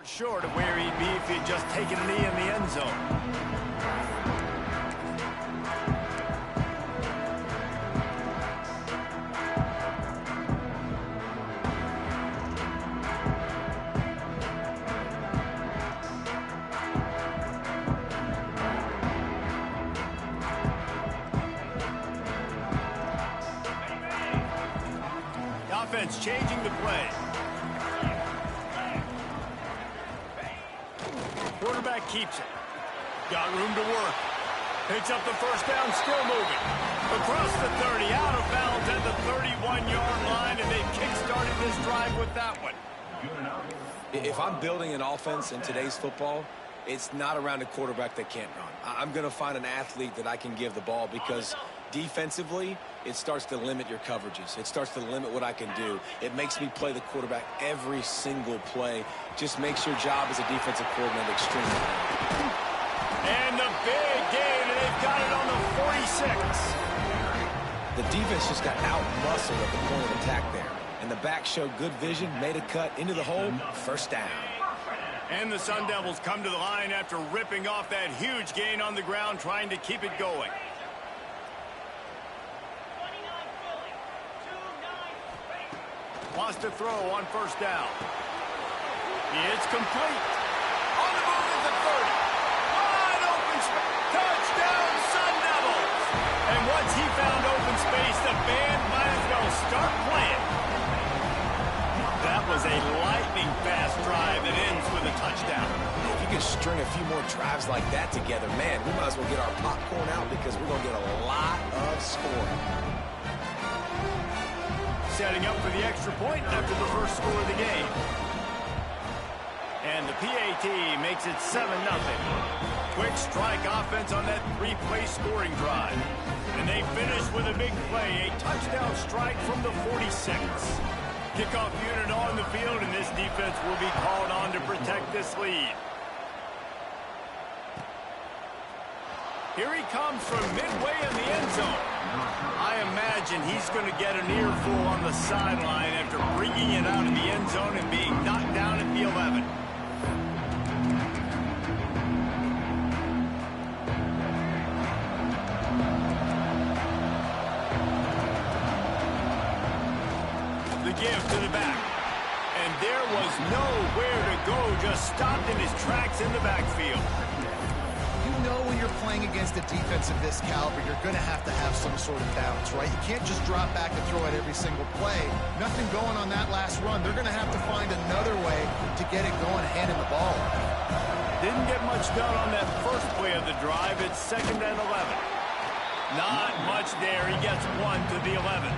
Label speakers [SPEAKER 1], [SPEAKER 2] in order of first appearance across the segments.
[SPEAKER 1] Short of where he'd be if he'd just taken a knee in the end zone. Offense changing the play. Quarterback keeps it. Got room to work. Picks up the first down, still moving. Across the 30, out of bounds at the 31-yard line, and they've kick-started this drive with that one.
[SPEAKER 2] If I'm building an offense in today's football, it's not around a quarterback that can't run. I'm going to find an athlete that I can give the ball because defensively, it starts to limit your coverages. It starts to limit what I can do. It makes me play the quarterback every single play. Just makes your job as a defensive coordinator extremely hard.
[SPEAKER 1] And the big gain, and they've got it on the 46.
[SPEAKER 2] The defense just got out-muscled at the point of attack there. And the back showed good vision, made a cut into the hole, first down.
[SPEAKER 1] And the Sun Devils come to the line after ripping off that huge gain on the ground, trying to keep it going. Wants to throw on first down. It's complete. On the move at the 30. Wide open space. Touchdown, Sun Devils. And once he found open space, the band might as well start playing. That was a lightning-fast drive that ends with a touchdown.
[SPEAKER 2] If you could string a few more drives like that together, man, we might as well get our popcorn out because we're going to get a lot of scoring.
[SPEAKER 1] Setting up for the extra point after the first score of the game. And the PAT makes it 7-0. Quick strike offense on that three-play scoring drive. And they finish with a big play, a touchdown strike from the 46. Kickoff unit on the field, and this defense will be called on to protect this lead. Here he comes from midway in the end zone. I imagine he's going to get an earful on the sideline after bringing it out of the end zone and being knocked down at the 11. The give to the back. And there was nowhere to go, just stopped in his tracks in the backfield.
[SPEAKER 3] You know when you're playing against a defense of this caliber, you're going to have some sort of balance, right? You can't just drop back and throw it every single play. Nothing going on that last run. They're going to have to find another way to get it going, handing the ball.
[SPEAKER 1] Didn't get much done on that first play of the drive. It's 2nd and 11. Not much there. He gets one to the 11.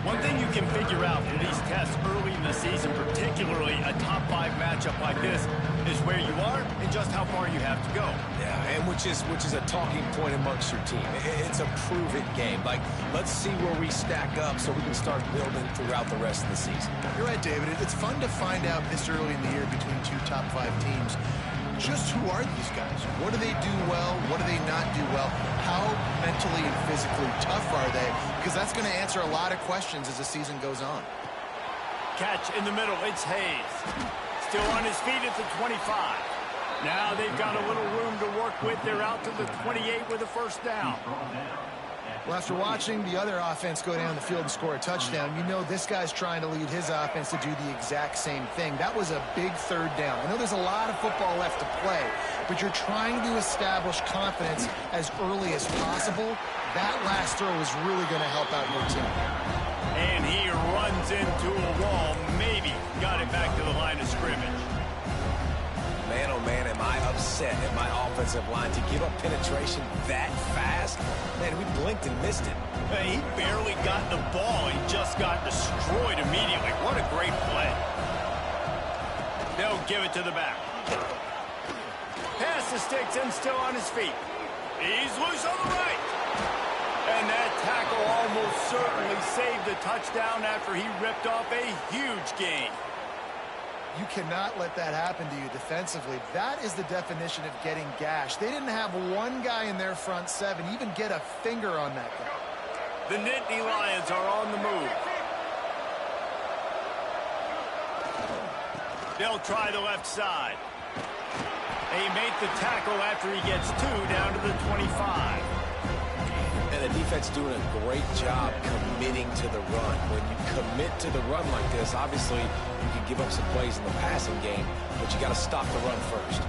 [SPEAKER 1] One thing you can figure out from these tests early in the season, particularly a top 5 matchup like this, is where you are and just how far you have to go.
[SPEAKER 2] Yeah, and which is a talking point amongst your team. It's a prove-it game. Like, let's see where we stack up so we can start building throughout the rest of the season.
[SPEAKER 3] You're right, David. It's fun to find out this early in the year between two top 5 teams. Just who are these guys? What do they do well? What do they not do well? How mentally and physically tough are they? Because that's going to answer a lot of questions as the season goes on.
[SPEAKER 1] Catch in the middle. It's Hayes. Still on his feet at the 25. Now they've got a little room to work with. They're out to the 28 with a first down.
[SPEAKER 3] Well, after watching the other offense go down the field and score a touchdown, you know this guy's trying to lead his offense to do the exact same thing. That was a big 3rd down. I know there's a lot of football left to play, but you're trying to establish confidence as early as possible. That last throw is really going to help out your team.
[SPEAKER 1] And he runs into a wall. Maybe got it back to the line of scrimmage.
[SPEAKER 2] Man, oh man, am I upset at my offensive line to give up penetration that fast? Man, we blinked and missed it.
[SPEAKER 1] He barely got the ball. He just got destroyed immediately. What a great play. They'll give it to the back. Pass the sticks and still on his feet. He's loose on the right. And that tackle almost certainly saved the touchdown after he ripped off a huge gain.
[SPEAKER 3] You cannot let that happen to you defensively. That is the definition of getting gashed. They didn't have one guy in their front 7 even get a finger on that guy.
[SPEAKER 1] The Nittany Lions are on the move. They'll try the left side. They make the tackle after he gets 2 down to the 25.
[SPEAKER 2] And the defense doing a great job committing to the run. When you commit to the run like this, obviously you can give up some plays in the passing game, but you got to stop the run first.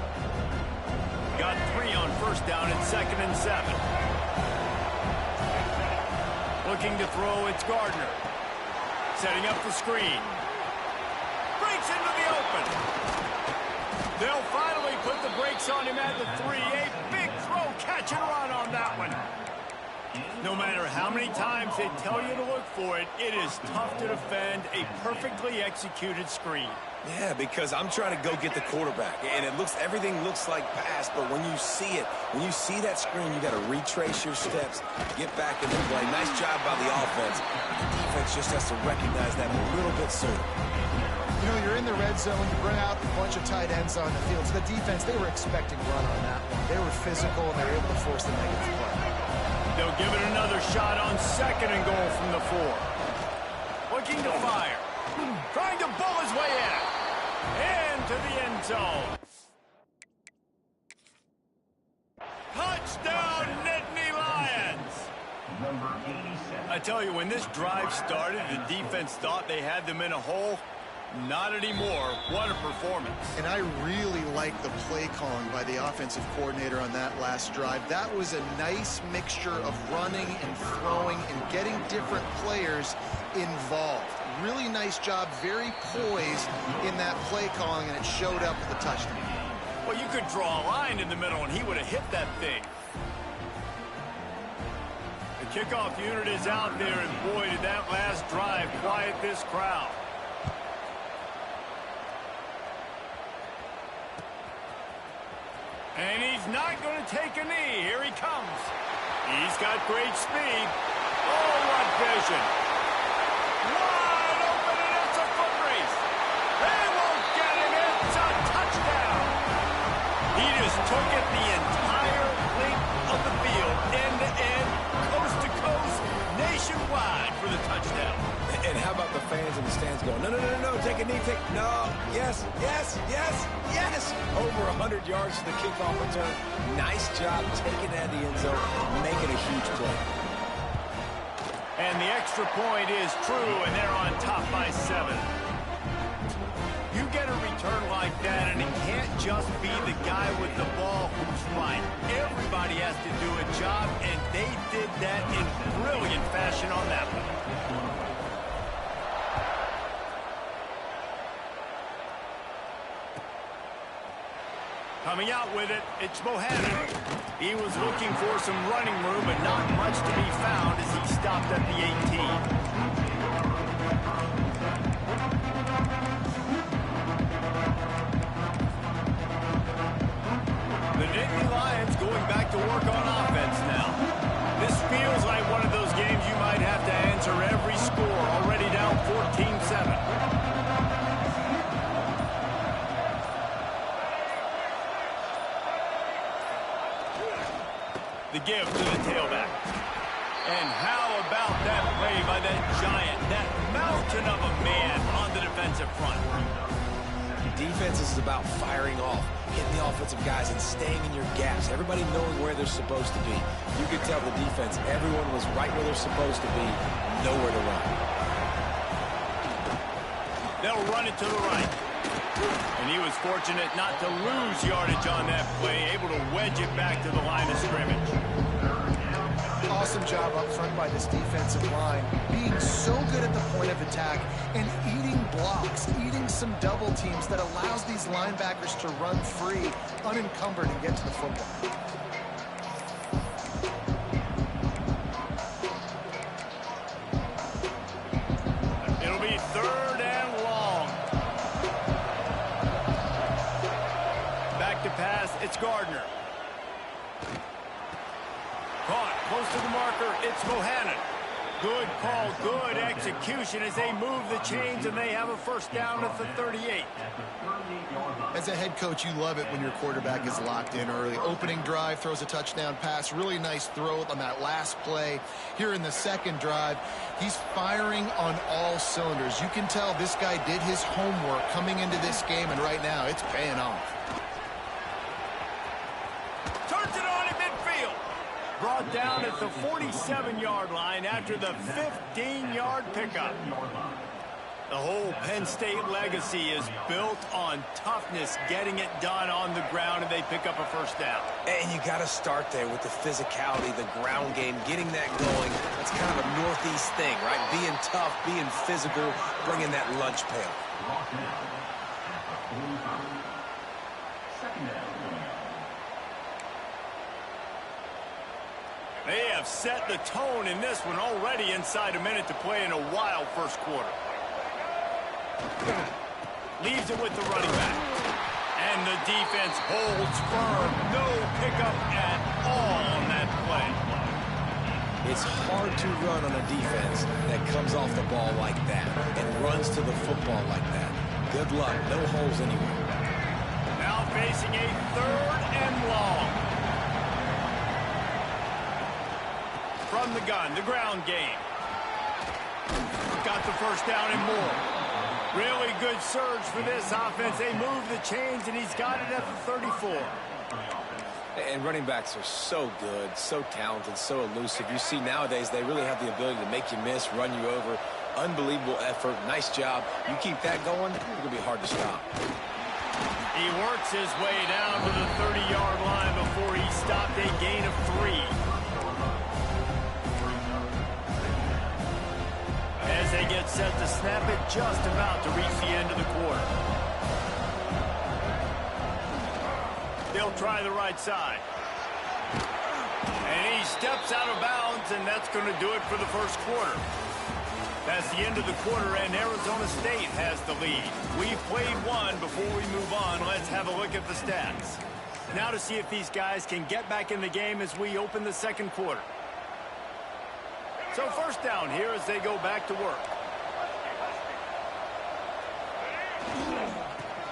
[SPEAKER 1] Got 3 on first down and 2nd and 7. Looking to throw, it's Gardner. Setting up the screen. Breaks into the open. They'll finally put the brakes on him at the 3. A big throw, catch and run on that one. No matter how many times they tell you to look for it, it is tough to defend a perfectly executed screen.
[SPEAKER 2] Yeah, because I'm trying to go get the quarterback, and everything looks like pass, but when you see it, when you see that screen, you got to retrace your steps, get back into play. Nice job by the offense. The defense just has to recognize that a little bit sooner.
[SPEAKER 3] You know, you're in the red zone, you bring out a bunch of tight ends on the field. So the defense, they were expecting run on that one. They were physical, and they were able to force the negative play.
[SPEAKER 1] They'll give it another shot on 2nd and goal from the 4. Looking to fire. Trying to bull his way in. Into the end zone. Touchdown, Nittany Lions! I tell you, when this drive started, the defense thought they had them in a hole. Not anymore. What a performance.
[SPEAKER 3] And I really like the play calling by the offensive coordinator on that last drive. That was a nice mixture of running and throwing and getting different players involved. Really nice job, very poised in that play calling, and it showed up with the touchdown.
[SPEAKER 1] Well, you could draw a line in the middle, and he would have hit that thing. The kickoff unit is out there, and boy, did that last drive quiet this crowd. And he's not going to take a knee. Here he comes. He's got great speed. Oh, what vision. Wide open, and it's a foot race. They won't get him. It's a touchdown. He just took it the entire length of the field, end to end, coast to coast, nationwide for the touchdown.
[SPEAKER 2] And how about the fans in the stands going, no, no, no, no, take a knee, no, yes, yes, yes, yes. Over 100 yards to the kickoff return. Nice job taking that in the end zone, making a huge play.
[SPEAKER 1] And the extra point is true, and they're on top by 7. You get a return like that, and it can't just be the guy with the ball who's right. Everybody has to do a job, and they did that in brilliant fashion on that one. Coming out with it, it's Bohannon. He was looking for some running room, but not much to be found as he stopped at the 18. The Nittany Lions going back to work on offense now. This feels like one of those games you might have to answer every score, already down 14-7. The give to the tailback. And how about that play by that giant, that mountain of a man on the defensive front?
[SPEAKER 2] Defense is about firing off, hitting the offensive guys and staying in your gaps. Everybody knowing where they're supposed to be. You could tell the defense, everyone was right where they're supposed to be, nowhere to run.
[SPEAKER 1] They'll run it to the right. And he was fortunate not to lose yardage on that play, able to wedge it back to the line of scrimmage.
[SPEAKER 3] Awesome job up front by this defensive line, being so good at the point of attack and eating blocks, eating some double teams that allows these linebackers to run free, unencumbered, and get to the football.
[SPEAKER 1] It'll be 3rd and long. Back to pass, it's Gardner. Caught, close to the marker, it's Bohannon. Good call, good execution as they move the chains and they have a first down at the 38.
[SPEAKER 3] As a head coach, you love it when your quarterback is locked in early. Opening drive, throws a touchdown pass, really nice throw on that last play. Here in the second drive, He's firing on all cylinders. You can tell this guy did his homework coming into this game, and right now it's paying off.
[SPEAKER 1] Turns it on in midfield. Brought down at the 47-yard line after the 15-yard pickup. The whole Penn State legacy is built on toughness, getting it done on the ground, and they pick up a first down.
[SPEAKER 2] And you got to start there with the physicality, the ground game, getting that going. That's kind of a Northeast thing, right? Being tough, being physical, bringing that lunch pail.
[SPEAKER 1] They have set the tone in this one already inside a minute to play in a wild first quarter. Leaves it with the running back. And the defense holds firm. No pickup at all on that play.
[SPEAKER 2] It's hard to run on a defense that comes off the ball like that and runs to the football like that. Good luck. No holes anywhere.
[SPEAKER 1] Now facing a 3rd and long. From the gun, the ground game. Got the first down and more. Really good surge for this offense. They move the chains, and he's got it at the 34.
[SPEAKER 2] And running backs are so good, so talented, so elusive. You see nowadays they really have the ability to make you miss, run you over. Unbelievable effort. Nice job. You keep that going, it's going to be hard to stop.
[SPEAKER 1] He works his way down to the 30-yard line before he stopped a gain of 3. As they get set to snap it, just about to reach the end of the quarter. They'll try the right side. And he steps out of bounds, and that's going to do it for the first quarter. That's the end of the quarter, and Arizona State has the lead. We've played one. Before we move on, let's have a look at the stats. Now to see if these guys can get back in the game as we open the second quarter. So first down here as they go back to work.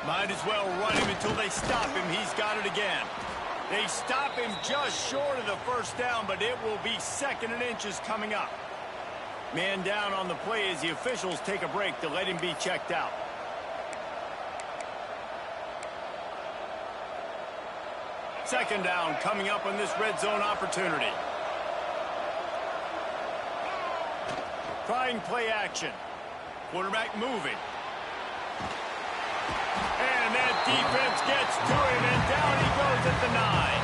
[SPEAKER 1] Might as well run him until they stop him. He's got it again. They stop him just short of the first down, but it will be 2nd and inches coming up. Man down on the play as the officials take a break to let him be checked out. Second down coming up on this red zone opportunity. Trying play action. Quarterback moving. And that defense gets to him, and down he goes at the 9.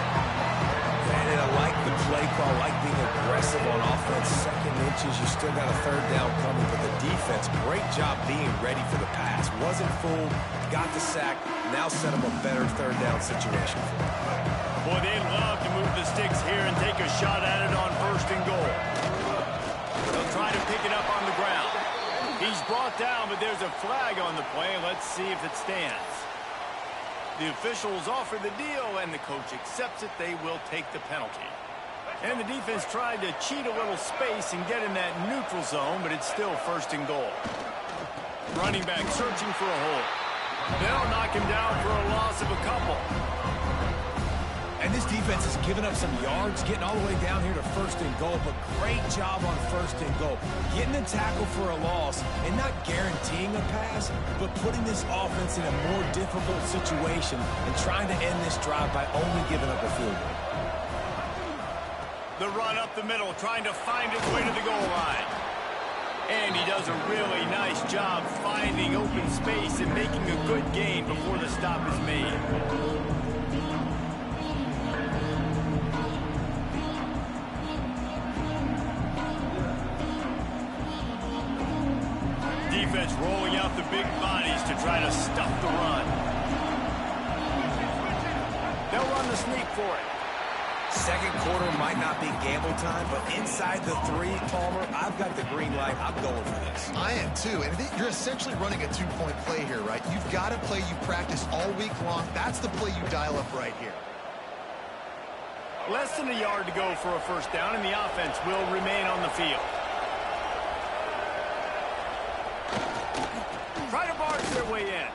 [SPEAKER 2] And I like the play call, like being aggressive on offense. 2nd inches, you still got a 3rd down coming, but the defense, great job being ready for the pass. Wasn't fooled, got the sack, now set him a better 3rd down situation for him.
[SPEAKER 1] Boy, they love to move the sticks here and take a shot at it on 1st and goal. They'll try to pick it up on the ground. He's brought down, but there's a flag on the play. Let's see if it stands. The officials offer the deal, and the coach accepts it. They will take the penalty. And the defense tried to cheat a little space and get in that neutral zone, but it's still 1st and goal. Running back searching for a hole. They'll knock him down for a loss of a couple.
[SPEAKER 2] And this defense has given up some yards, getting all the way down here to 1st and goal, but great job on 1st and goal. Getting the tackle for a loss and not guaranteeing a pass, but putting this offense in a more difficult situation and trying to end this drive by only giving up a field goal.
[SPEAKER 1] The run up the middle, trying to find his way to the goal line. And he does a really nice job finding open space and making a good gain before the stop is made. Defense rolling out the big bodies to try to stuff the run. They'll run the sneak for it.
[SPEAKER 2] Second quarter might not be gamble time, but inside the 3, Palmer, I've got the green light. I'm going for this.
[SPEAKER 3] I am too, and you're essentially running a 2-point play here, right? You've got a play you practice all week long. That's the play you dial up right here.
[SPEAKER 1] Less than a yard to go for a first down, and the offense will remain on the field. Try to barge their way in.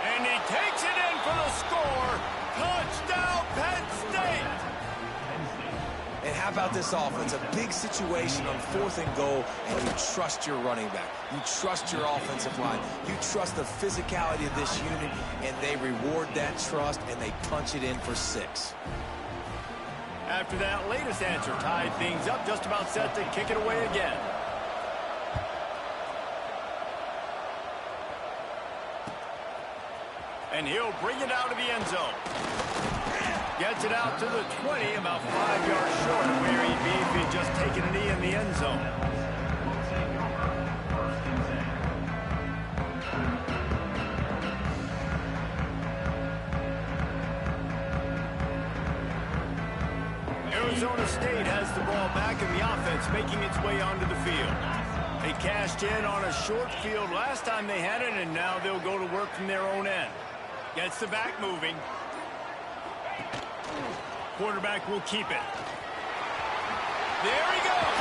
[SPEAKER 1] And he takes it in for the score. Touchdown, Penn State!
[SPEAKER 2] And how about this offense? A big situation on 4th and goal, and you trust your running back. You trust your offensive line. You trust the physicality of this unit, and they reward that trust, and they punch it in for 6.
[SPEAKER 1] After that latest answer tied things up, just about set to kick it away again. And he'll bring it out of the end zone. Gets it out to the 20, about 5 yards short of where he'd be if he'd just taken a knee in the end zone. Arizona State has the ball back, and the offense making its way onto the field. They cashed in on a short field last time they had it, and now they'll go to work from their own end. Gets the back moving. Quarterback will keep it. There he goes.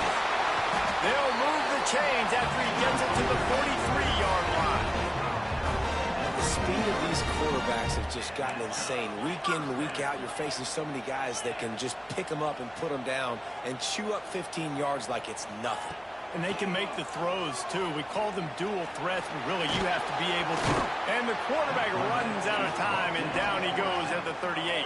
[SPEAKER 1] They'll move the chains after he gets it to the 43-yard line.
[SPEAKER 2] The speed of these quarterbacks have just gotten insane. Week in, week out, you're facing so many guys that can just pick them up and put them down and chew up 15 yards like it's nothing.
[SPEAKER 1] And they can make the throws, too. We call them dual threats, but really you have to be able to. And the quarterback runs out of time, and down he goes at the 38.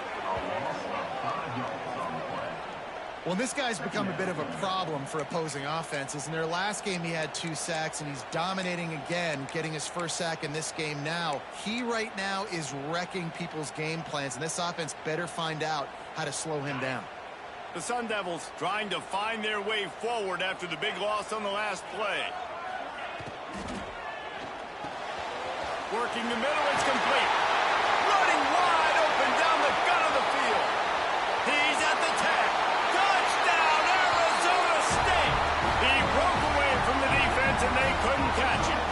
[SPEAKER 3] Well, this guy's become a bit of a problem for opposing offenses. In their last game, he had 2 sacks, and he's dominating again, getting his first sack in this game now. He right now is wrecking people's game plans, and this offense better find out how to slow him down.
[SPEAKER 1] The Sun Devils trying to find their way forward after the big loss on the last play. Working the middle, it's complete. Running wide open down the gut of the field. He's at the 10. Touchdown, Arizona State. He broke away from the defense, and they couldn't catch him.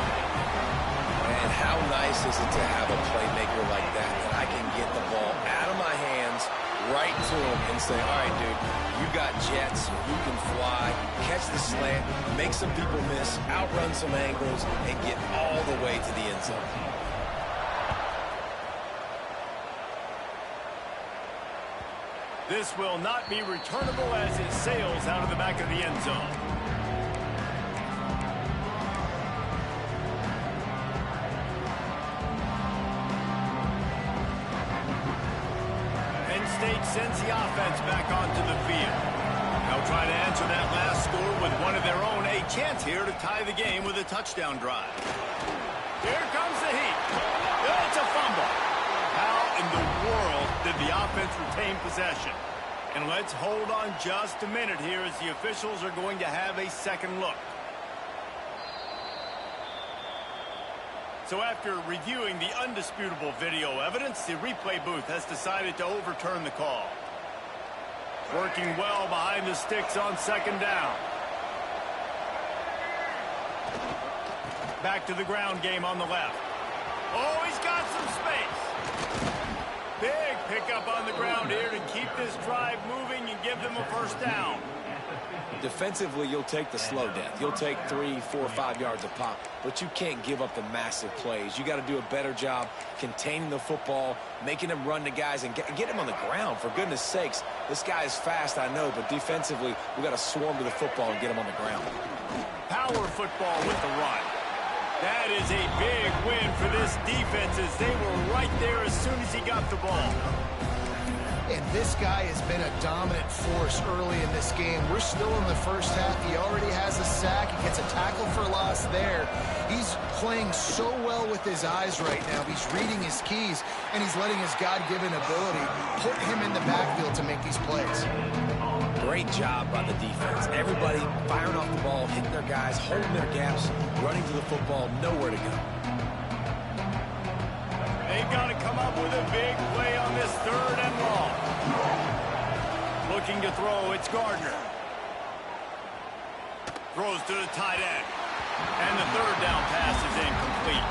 [SPEAKER 2] And how nice is it to have a playmaker like that I can get the ball out of my hands, right to him, and say, all right, dude, you got jets, you can fly, catch the slant, make some people miss, outrun some angles, and get all the way to the end zone.
[SPEAKER 1] This will not be returnable as it sails out of the back of the end zone. Penn State sends the offense back onto the field. They'll try to answer that last score with one of their own. A chance here to tie the game with a touchdown drive. Here comes the heat. It's a fumble. How in the world did the offense retain possession? And let's hold on just a minute here as the officials are going to have a second look. So after reviewing the undisputable video evidence, the replay booth has decided to overturn the call. Working well behind the sticks on second down. Back to the ground game on the left. Oh, he's got some space. Big pickup on the ground here to keep this drive moving and give them a first down.
[SPEAKER 2] Defensively, you'll take the slow death. You'll take 3, 4, 5 yards a pop, but you can't give up the massive plays. You got to do a better job containing the football, making them run to guys, and get him on the ground. For goodness sakes, this guy is fast, I know, but defensively, we got to swarm to the football and get him on the ground.
[SPEAKER 1] Power football with the run. That is a big win for this defense as they were right there as soon as he got the ball.
[SPEAKER 3] And this guy has been a dominant force early in this game. We're still in the first half. He already has a sack. He gets a tackle for loss there. He's playing so well with his eyes right now. He's reading his keys, and he's letting his God-given ability put him in the backfield to make these plays.
[SPEAKER 2] Great job by the defense. Everybody firing off the ball, hitting their guys, holding their gaps, running to the football, nowhere to go.
[SPEAKER 1] They've got to come up with a big play on this third and long. Looking to throw, it's Gardner. Throws to the tight end. And the third down pass is incomplete.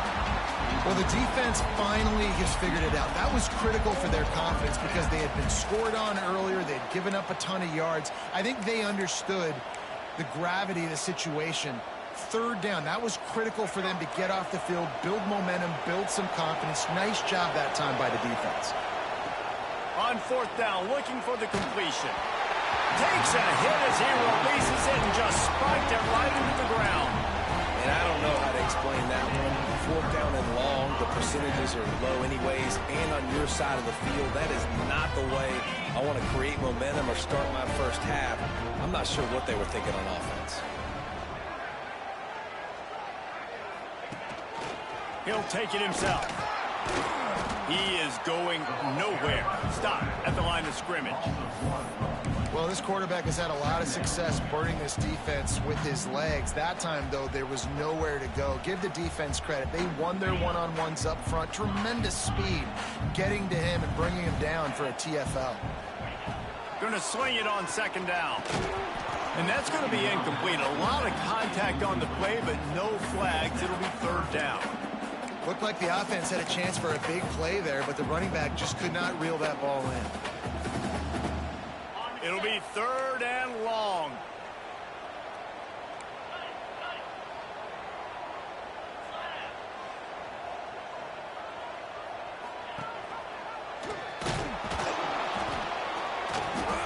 [SPEAKER 3] Well, the defense finally has figured it out. That was critical for their confidence because they had been scored on earlier. They'd given up a ton of yards. I think they understood the gravity of the situation. Third down, that was critical for them to get off the field, build momentum, build some confidence. Nice job that time by the defense.
[SPEAKER 1] On fourth down, looking for the completion. Takes a hit as he releases it and just spiked it right into the ground.
[SPEAKER 2] And I don't know how to explain that one. Fourth down and long, the percentages are low anyways, and on your side of the field, that is not the way I want to create momentum or start my first half. I'm not sure what they were thinking on offense.
[SPEAKER 1] He'll take it himself. He is going nowhere. Stop at the line of scrimmage.
[SPEAKER 3] Well, this quarterback has had a lot of success burning this defense with his legs. That time, though, there was nowhere to go. Give the defense credit. They won their one-on-ones up front. Tremendous speed getting to him and bringing him down for a TFL.
[SPEAKER 1] Going to swing it on second down. And that's going to be incomplete. A lot of contact on the play, but no flags. It'll be third down.
[SPEAKER 3] Looked like the offense had a chance for a big play there, but the running back just could not reel that ball in.
[SPEAKER 1] It'll be third and long.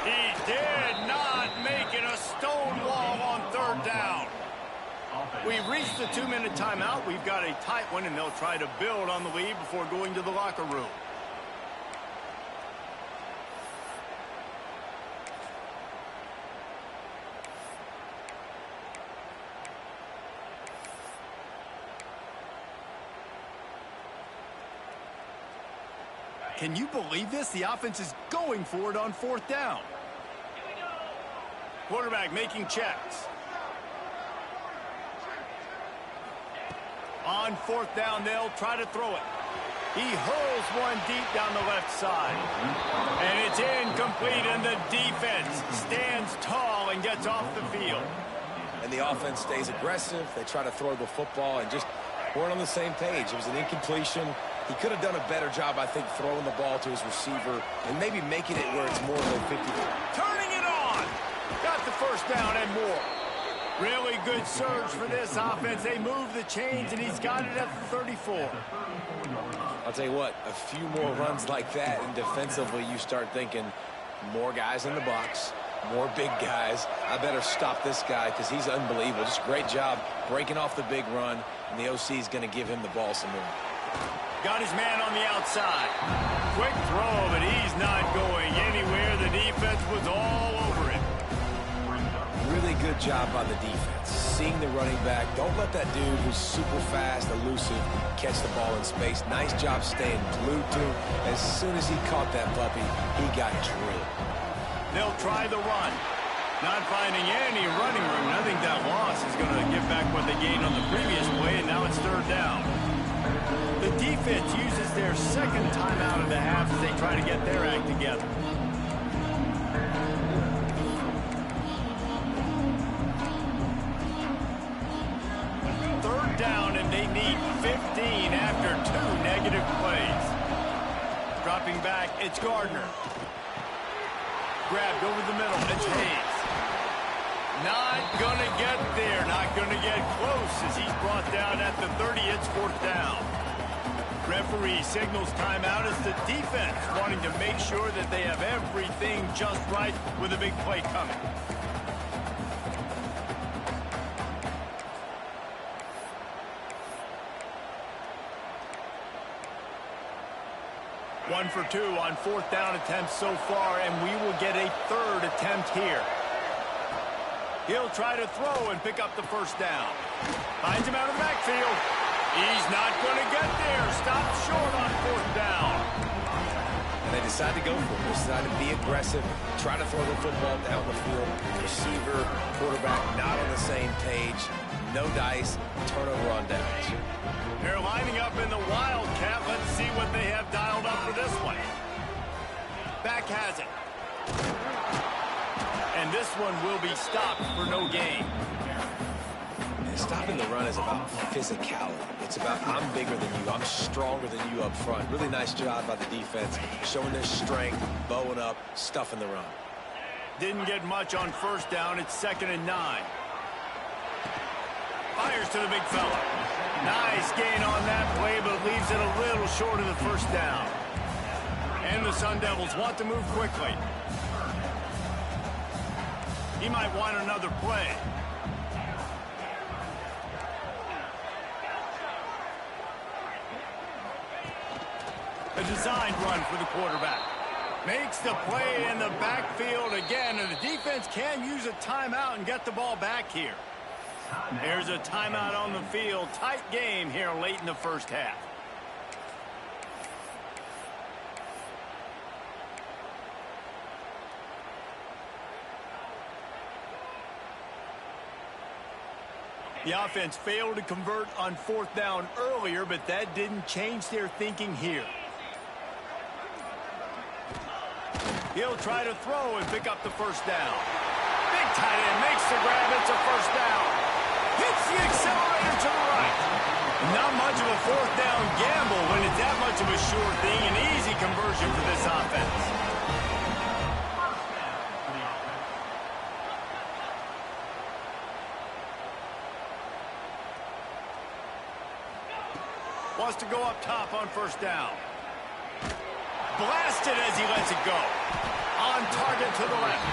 [SPEAKER 1] He did not make it a stone wall on third down. We've reached the 2-minute timeout. We've got a tight one, and they'll try to build on the lead before going to the locker room. Can you believe this? The offense is going for it on fourth down. Quarterback making checks. On fourth down, they'll try to throw it. He hurls one deep down the left side. And it's incomplete, and the defense stands tall and gets off the field.
[SPEAKER 2] And the offense stays aggressive. They try to throw the football and just weren't on the same page. It was an incompletion. He could have done a better job, I think, throwing the ball to his receiver and maybe making it where it's more than 50.
[SPEAKER 1] Turning it on. Got the first down and more. Really good surge for this offense. They move the chains, and he's got it at the 34.
[SPEAKER 2] I'll tell you what, a few more runs like that, and defensively you start thinking more guys in the box, more big guys. I better stop this guy because he's unbelievable. Just great job breaking off the big run, and the OC is going to give him the ball some more.
[SPEAKER 1] Got his man on the outside. Quick throw, but he's not going anywhere. The defense was all over it.
[SPEAKER 2] Really good job by the defense. Seeing the running back. Don't let that dude who's super fast, elusive, catch the ball in space. Nice job staying glued to him. As soon as he caught that puppy, he got drilled.
[SPEAKER 1] They'll try the run. Not finding any running room. I think that loss is going to give back what they gained on the previous play, and now it's third down. The defense uses their second timeout of the half as they try to get their act together. Third down, and they need 15 after 2 negative plays. Dropping back, it's Gardner. Grabbed over the middle, it's Hayes. Not going to get there, not going to get close as he's brought down at the 30. It's fourth down. Referee signals timeout as the defense wanting to make sure that they have everything just right with a big play coming. One for 2 on fourth down attempts so far, and we will get a third attempt here. He'll try to throw and pick up the first down. Finds him out of the backfield. He's not going to get there. Stopped short on fourth down.
[SPEAKER 2] And they decide to go for it. They decide to be aggressive, try to throw the football down the field. Receiver, quarterback not on the same page. No dice, turnover on downs.
[SPEAKER 1] They're lining up in the Wildcat. Let's see what they have dialed up for this one. Back has it. And this one will be stopped for no gain.
[SPEAKER 2] And stopping the run is about physicality. It's about I'm bigger than you. I'm stronger than you up front. Really nice job by the defense, showing their strength, bowing up, stuffing the run.
[SPEAKER 1] Didn't get much on first down. It's 2nd and 9. Fires to the big fella. Nice gain on that play, but leaves it a little short of the first down. And the Sun Devils want to move quickly. He might want another play. A designed run for the quarterback. Makes the play in the backfield again, and the defense can use a timeout and get the ball back here. There's a timeout on the field. Tight game here late in the first half. The offense failed to convert on fourth down earlier, but that didn't change their thinking here. He'll try to throw and pick up the first down. Big tight end makes the grab. It's a first down. Hits the accelerator to the right. Not much of a fourth down gamble when it's that much of a sure thing. An easy conversion for this offense. Wants to go up top on first down. Blasted as he lets it go. On target to the left.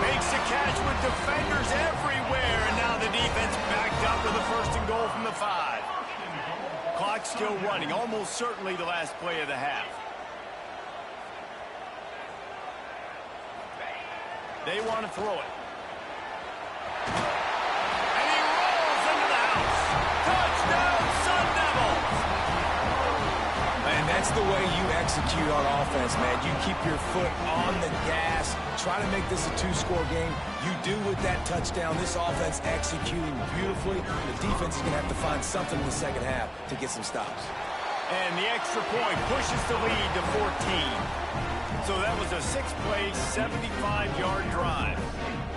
[SPEAKER 1] Makes the catch with defenders everywhere. And now the defense backed up with a first and goal from the 5. Clock still running. Almost certainly the last play of the half. They want to throw it. And he rolls into the house. Touchdown, Sun Devils!
[SPEAKER 2] And that's the way you execute on offense, man. You keep your foot on the gas, try to make this a 2-score game. You do with that touchdown. This offense executing beautifully. The defense is going to have to find something in the second half to get some stops.
[SPEAKER 1] And the extra point pushes the lead to 14. So that was a 6-play, 75-yard drive.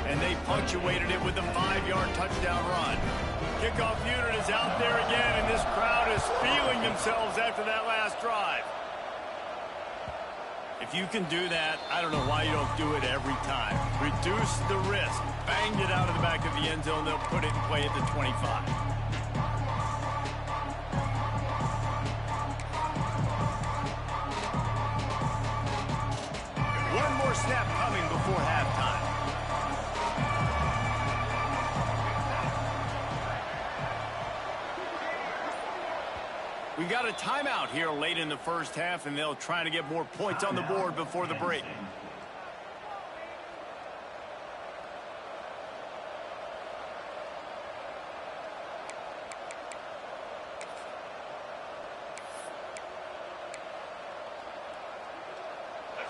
[SPEAKER 1] And they punctuated it with a 5-yard touchdown run. Kickoff unit is out there again, and this crowd is feeling themselves after that last drive. If you can do that, I don't know why you don't do it every time. Reduce the risk. Banged it out of the back of the end zone. They'll put it in play at the 25. One more snap coming before halftime. We got a timeout here late in the first half, and they'll try to get more points on the board before the break.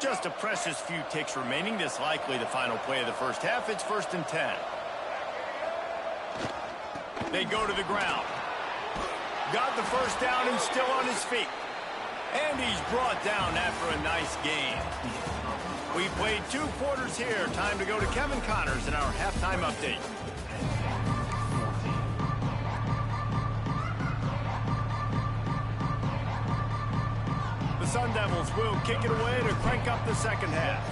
[SPEAKER 1] Just a precious few ticks remaining. This likely the final play of the first half. It's 1st and 10. They go to the ground. Got the first down and still on his feet. And he's brought down after a nice game. We played 2 quarters here. Time to go to Kevin Connors in our halftime update. The Sun Devils will kick it away to crank up the second half.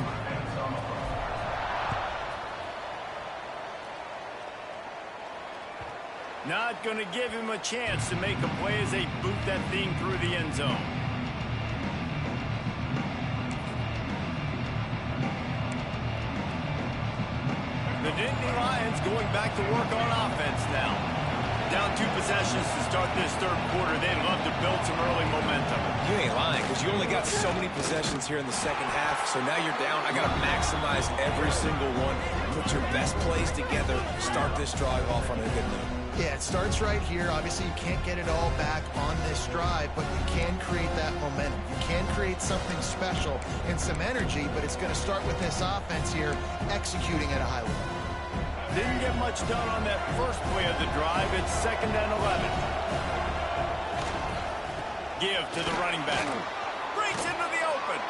[SPEAKER 1] Not going to give him a chance to make a play as they boot that thing through the end zone. The Nittany Lions going back to work on offense now. Down 2 possessions to start this third quarter. They'd love to build some early momentum.
[SPEAKER 2] You ain't lying, because you only got so many possessions here in the second half, so now you're down. I got to maximize every single one. Put your best plays together. Start this drive off on a good note.
[SPEAKER 3] Yeah, it starts right here. Obviously, you can't get it all back on this drive, but you can create that momentum. You can create something special and some energy, but it's going to start with this offense here executing at a high level.
[SPEAKER 1] Didn't get much done on that first play of the drive. It's 2nd and 11. Give to the running back. Breaks into the open.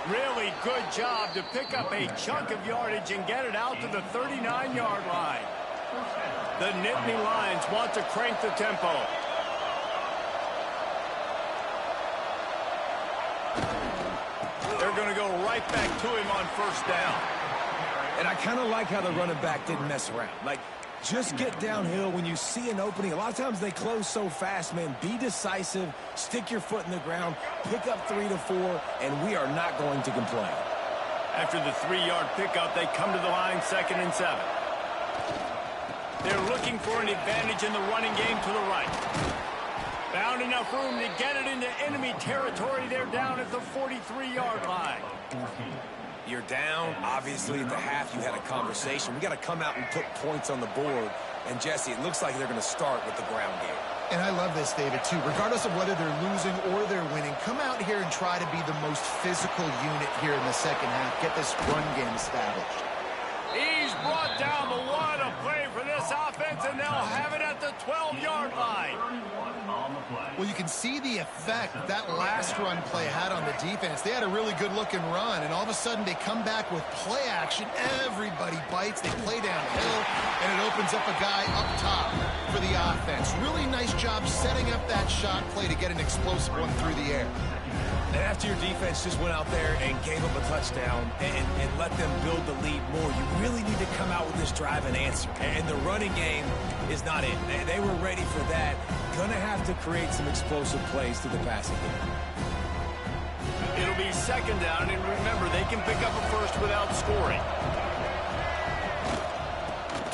[SPEAKER 1] Really good job to pick up a chunk of yardage and get it out to the 39-yard line. The Nittany Lions want to crank the tempo. They're going to go right back to him on first down.
[SPEAKER 2] And I kind of like how the running back didn't mess around. Like, just get downhill when you see an opening. A lot of times they close so fast, man. Be decisive, stick your foot in the ground, pick up 3 to 4, and we are not going to complain.
[SPEAKER 1] After the 3-yard pickup, they come to the line 2nd and 7. They're looking for an advantage in the running game to the right. Found enough room to get it into enemy territory. They're down at the 43-yard line.
[SPEAKER 2] You're down. Obviously, at the half, you had a conversation. We got to come out and put points on the board. And, Jesse, it looks like they're going to start with the ground game.
[SPEAKER 3] And I love this, David, too. Regardless of whether they're losing or they're winning, come out here and try to be the most physical unit here in the second half. Get this run game established.
[SPEAKER 1] He's brought down, but what a play for this offense, and they'll have it at the 12-yard line.
[SPEAKER 3] Well, you can see the effect that last run play had on the defense. They had a really good-looking run, and all of a sudden they come back with play action. Everybody bites. They play downhill, and it opens up a guy up top for the offense. Really nice job setting up that shot play to get an explosive one through the air.
[SPEAKER 2] And after your defense just went out there and gave up a touchdown and let them build the lead more, you really need to come out with this drive and answer. And the running game is not it. They were ready for that. Gonna have to create some explosive plays through the passing game.
[SPEAKER 1] It'll be 2nd down, and remember, they can pick up a first without scoring.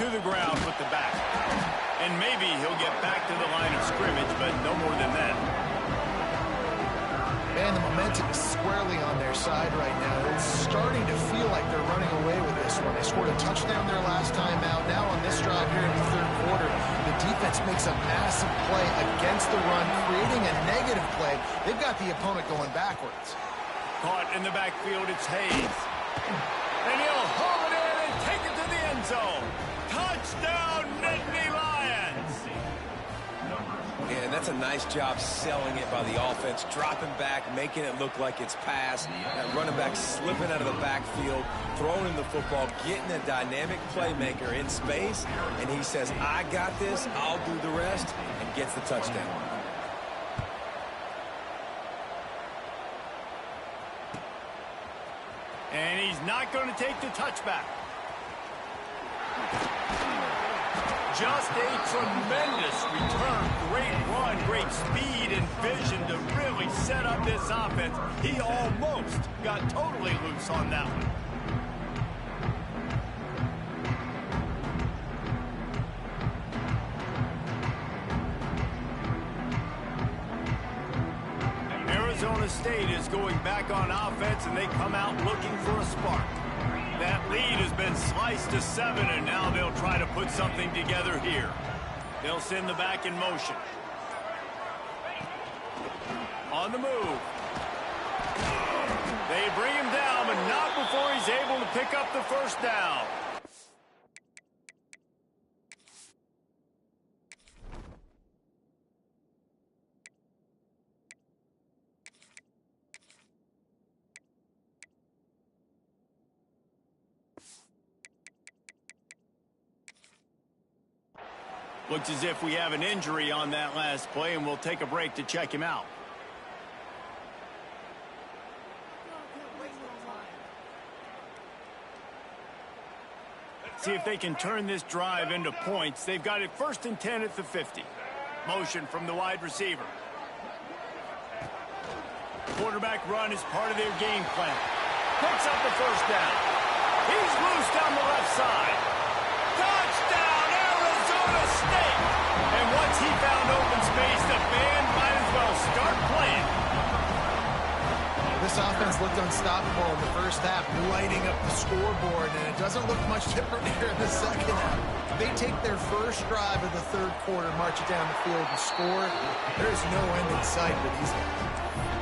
[SPEAKER 1] To the ground with the back. And maybe he'll get back to the line of scrimmage, but no more than that.
[SPEAKER 3] Man, the momentum is squarely on their side right now. It's starting to feel like they're running away with this one. They scored a touchdown their last time out. Now on this drive here in the 3rd quarter, the defense makes a massive play against the run, creating a negative play. They've got the opponent going backwards.
[SPEAKER 1] Caught in the backfield, it's Hayes. And he'll haul it in and take it to the end zone. Touchdown, Nittany Lions!
[SPEAKER 2] Yeah, and that's a nice job selling it by the offense, dropping back, making it look like it's passed. That running back slipping out of the backfield, throwing the football, getting a dynamic playmaker in space, and he says, I got this, I'll do the rest, and gets the touchdown.
[SPEAKER 1] And he's not going to take the touchback. Just a tremendous return. Great run, great speed and vision to really set up this offense. He almost got totally loose on that one. Arizona State is going back on offense, and they come out looking for a spark. That lead has been sliced to 7, and now they'll try to put something together here. They'll send the back in motion. On the move. They bring him down, but not before he's able to pick up the first down. Looks as if we have an injury on that last play, and we'll take a break to check him out. See if they can turn this drive into points. They've got it 1st and 10 at the 50. Motion from the wide receiver. Quarterback run is part of their game plan. Picks up the first down. He's loose down the left side. Touchdown, Arizona State! And once he found open space, the band might as well start playing.
[SPEAKER 3] This offense looked unstoppable in the first half, lighting up the scoreboard, and it doesn't look much different here in the second half. They take their first drive of the 3rd quarter, march it down the field, and score. There's no end in sight for these guys.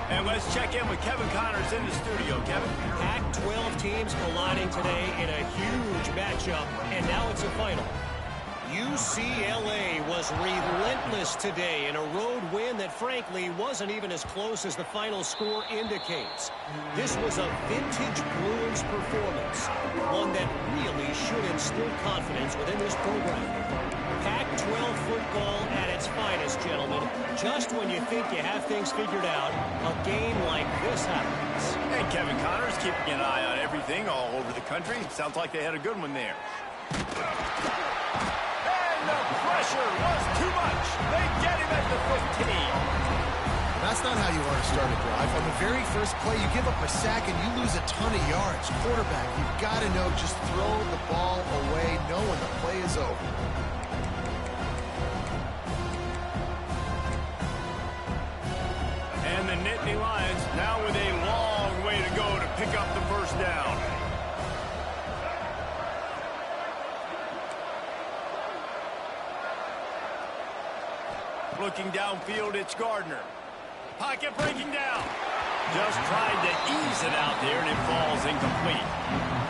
[SPEAKER 1] And let's check in with Kevin Connors in the studio. Kevin?
[SPEAKER 4] Pac-12 teams colliding today in a huge matchup, and now it's a final. UCLA was relentless today in a road win that, frankly, wasn't even as close as the final score indicates. This was a vintage Bruins performance, one that really should instill confidence within this program. Pac-12 football at its finest, gentlemen. Just when you think you have things figured out, a game like this happens.
[SPEAKER 1] And Kevin Connors keeping an eye on everything all over the country. Sounds like they had a good one there. And the pressure was too much. They get him at the 15.
[SPEAKER 3] That's not how you want to start a drive. On the very first play, you give up a sack and you lose a ton of yards. Quarterback, you've got to know, just throw the ball away, know when the play is over.
[SPEAKER 1] And the Nittany Lions now with a long way to go to pick up the first down. Looking downfield, it's Gardner. Pocket breaking down. Just tried to ease it out there, and it falls incomplete.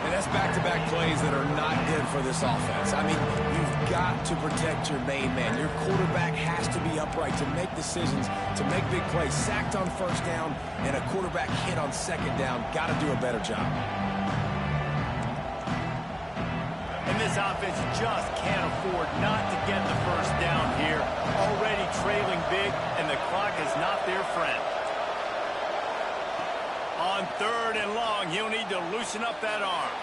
[SPEAKER 2] And that's back-to-back plays that are not good for this offense. I mean, you've got to protect your main man. Your quarterback has to be upright to make decisions, to make big plays. Sacked on first down and a quarterback hit on second down. Got to do a better job.
[SPEAKER 1] And this offense just can't afford not to get the first down here. Already trailing big, and the clock is not their friend. On 3rd and long, he'll need to loosen up that arm.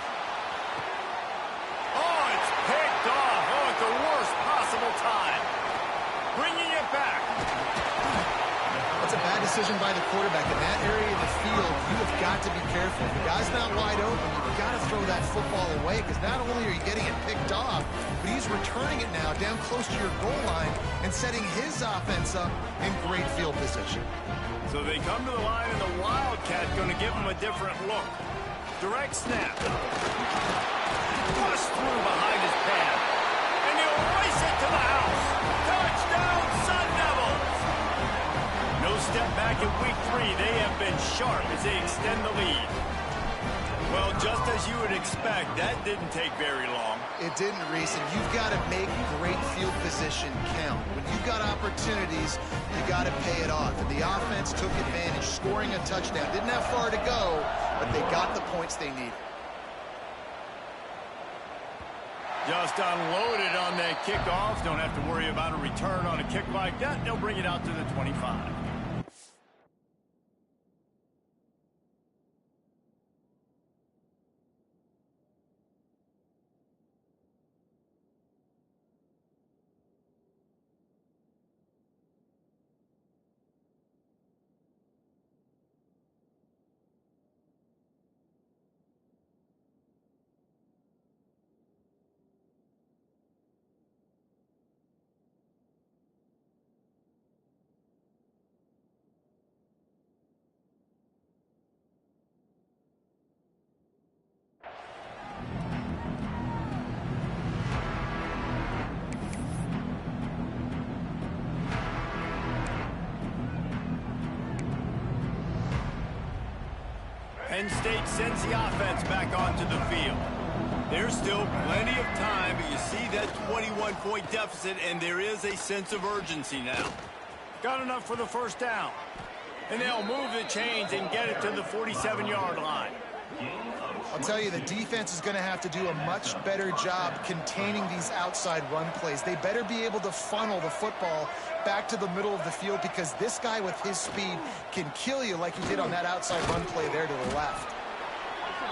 [SPEAKER 1] Oh, it's picked off. Oh, at the worst possible time. Bringing it back.
[SPEAKER 3] That's a bad decision by the quarterback. In that area of the field, you have got to be careful. If the guy's not wide open, you've got to throw that football away, because not only are you getting it picked off, but he's returning it now down close to your goal line and setting his offense up in great field position.
[SPEAKER 1] So they come to the line, and the Wildcat going to give them a different look. Direct snap. Pushed through behind his pad. And he'll race it to the house. Touchdown, Sun Devils! No step back in week 3. They have been sharp as they extend the lead. Well, just as you would expect, that didn't take very long.
[SPEAKER 3] It didn't, Reese, and you've got to make great field position count. When you've got opportunities, you got to pay it off. And the offense took advantage, scoring a touchdown. Didn't have far to go, but they got the points they needed.
[SPEAKER 1] Just unloaded on that kickoff. Don't have to worry about a return on a kick like that. They'll bring it out to the 25. Penn State sends the offense back onto the field. There's still plenty of time, but you see that 21-point deficit, and there is a sense of urgency now. Got enough for the first down. And they'll move the chains and get it to the 47-yard line.
[SPEAKER 3] I'll tell you, the defense is going to have to do a much better job containing these outside run plays. They better be able to funnel the football back to the middle of the field, because this guy with his speed can kill you like he did on that outside run play there to the left.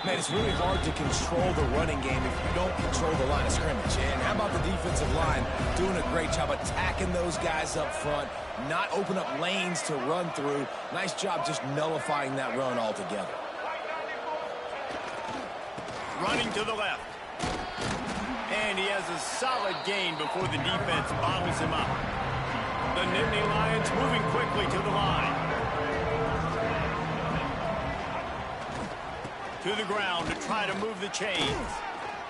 [SPEAKER 2] Man, it's really hard to control the running game if you don't control the line of scrimmage. And how about the defensive line doing a great job attacking those guys up front, not open up lanes to run through. Nice job just nullifying that run altogether.
[SPEAKER 1] Running to the left. And he has a solid gain before the defense bottles him up. The Nittany Lions moving quickly to the line. To the ground to try to move the chains.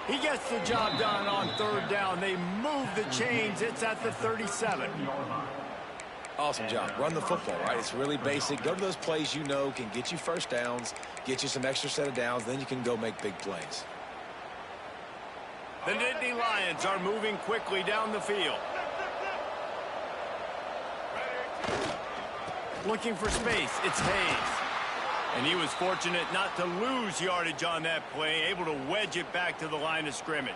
[SPEAKER 1] He gets the job done on 3rd down. They move the chains. It's at the 37.
[SPEAKER 2] Awesome job. Run the football, right? It's really basic. Go to those plays you know can get you first downs, get you some extra set of downs, then you can go make big plays.
[SPEAKER 1] The Nittany Lions are moving quickly down the field. Looking for space. It's Hayes. And he was fortunate not to lose yardage on that play, able to wedge it back to the line of scrimmage.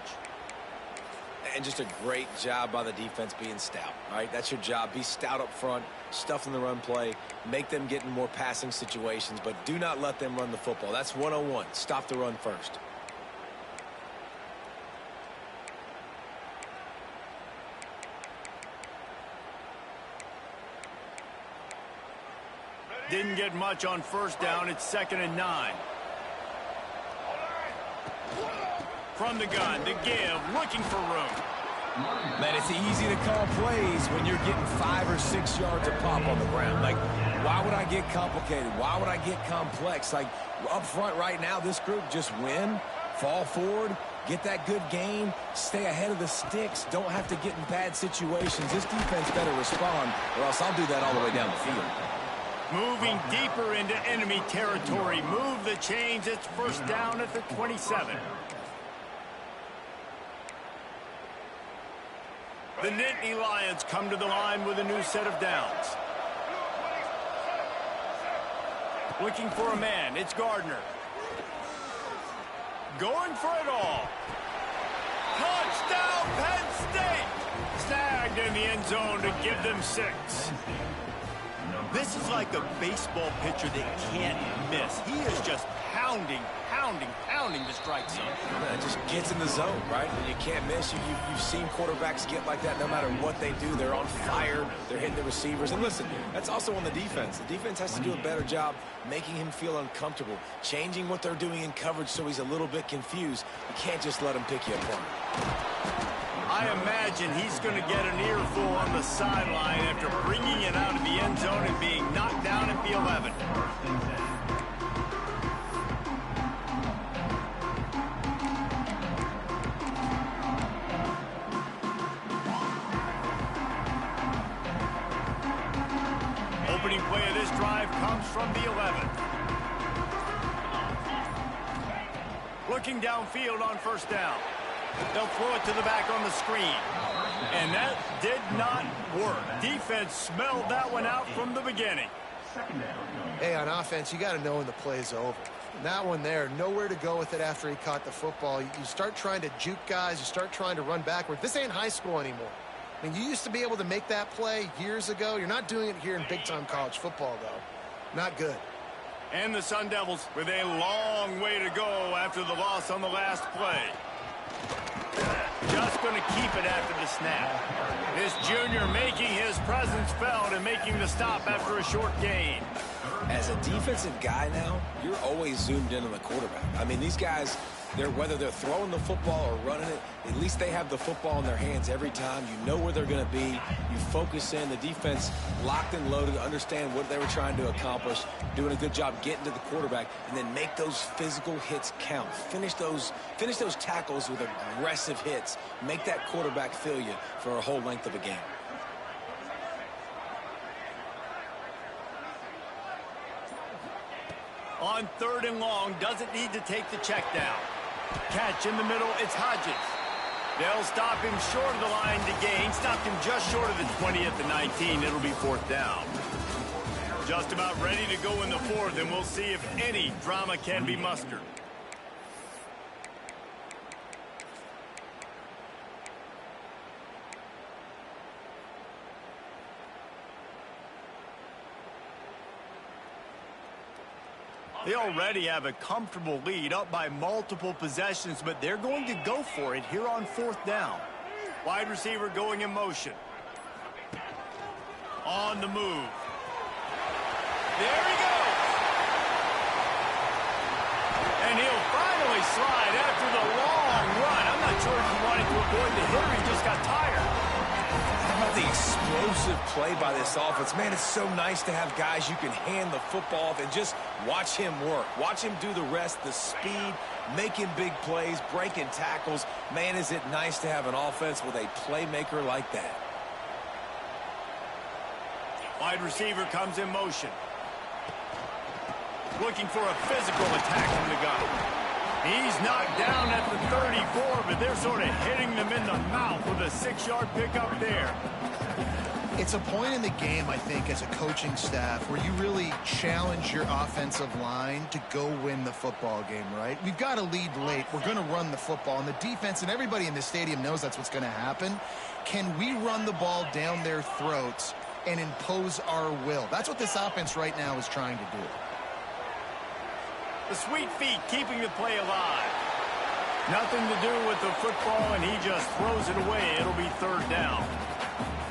[SPEAKER 2] And just a great job by the defense being stout, right? That's your job. Be stout up front, stuff in the run play, make them get in more passing situations, but do not let them run the football. That's 101. Stop the run first.
[SPEAKER 1] Didn't get much on first down. It's 2nd and 9. From the gun, to give, looking for room.
[SPEAKER 2] Man, it's easy to call plays when you're getting 5 or 6 yards of pop on the ground. Like, why would I get complicated? Why would I get complex? Like, up front right now, this group just win, fall forward, get that good gain, stay ahead of the sticks, don't have to get in bad situations. This defense better respond, or else I'll do that all the way down the field.
[SPEAKER 1] Moving deeper into enemy territory. Move the chains. It's first down at the 27. The Nittany Lions come to the line with a new set of downs. Looking for a man. It's Gardner. Going for it all. Touchdown, Penn State! Snagged in the end zone to give them 6. This is like a baseball pitcher that can't miss. He is just pounding the strike zone.
[SPEAKER 2] It just gets in the zone, right? And you can't miss. You've seen quarterbacks get like that no matter what they do. They're on fire. They're hitting the receivers. And listen, that's also on the defense. The defense has to do a better job making him feel uncomfortable, changing what they're doing in coverage so he's a little bit confused. You can't just let him pick you apart.
[SPEAKER 1] I imagine he's going to get an earful on the sideline after bringing it out of the end zone and being knocked down at the 11. Opening play of this drive comes from the 11. Looking downfield on first down. They'll throw it to the back on the screen. And that did not work. Defense smelled that one out from the beginning.
[SPEAKER 3] Hey, on offense, you got to know when the play's over. And that one there, nowhere to go with it after he caught the football. You start trying to juke guys. You start trying to run backward. This ain't high school anymore. I mean, you used to be able to make that play years ago. You're not doing it here in big-time college football, though. Not good.
[SPEAKER 1] And the Sun Devils with a long way to go after the loss on the last play. Just going to keep it after the snap. This junior making his presence felt and making the stop after a short gain.
[SPEAKER 2] As a defensive guy now, you're always zoomed in on the quarterback. I mean, these guys, whether they're throwing the football or running it, at least they have the football in their hands every time. You know where they're going to be. You focus in. The defense locked and loaded, understand what they were trying to accomplish, doing a good job getting to the quarterback, and then make those physical hits count. Finish those tackles with aggressive hits. Make that quarterback feel you for a whole length of a game.
[SPEAKER 1] On 3rd and long, doesn't need to take the check down. Catch in the middle, it's Hodges. They'll stop him short of the line to gain. Stopped him just short of the 20 at the 19. It'll be 4th down. Just about ready to go in the 4th, and we'll see if any drama can be mustered. They already have a comfortable lead, up by multiple possessions, but they're going to go for it here on 4th down. Wide receiver going in motion. On the move. There he goes. And he'll finally slide after the long run. I'm not sure if he wanted to avoid the hit or he just got tired.
[SPEAKER 2] How about the explosive play by this offense? Man, it's so nice to have guys you can hand the football off and just watch him work. Watch him do the rest, the speed, making big plays, breaking tackles. Man, is it nice to have an offense with a playmaker like that.
[SPEAKER 1] Wide receiver comes in motion. Looking for a physical attack from the gun. He's knocked down at the 34, but they're sort of hitting them in the mouth with a 6-yard pickup there.
[SPEAKER 3] It's a point in the game, I think, as a coaching staff where you really challenge your offensive line to go win the football game, right? We've got to lead late. We're going to run the football. And the defense and everybody in the stadium knows that's what's going to happen. Can we run the ball down their throats and impose our will? That's what this offense right now is trying to do.
[SPEAKER 1] The sweet feet keeping the play alive. Nothing to do with the football, and he just throws it away. It'll be 3rd down.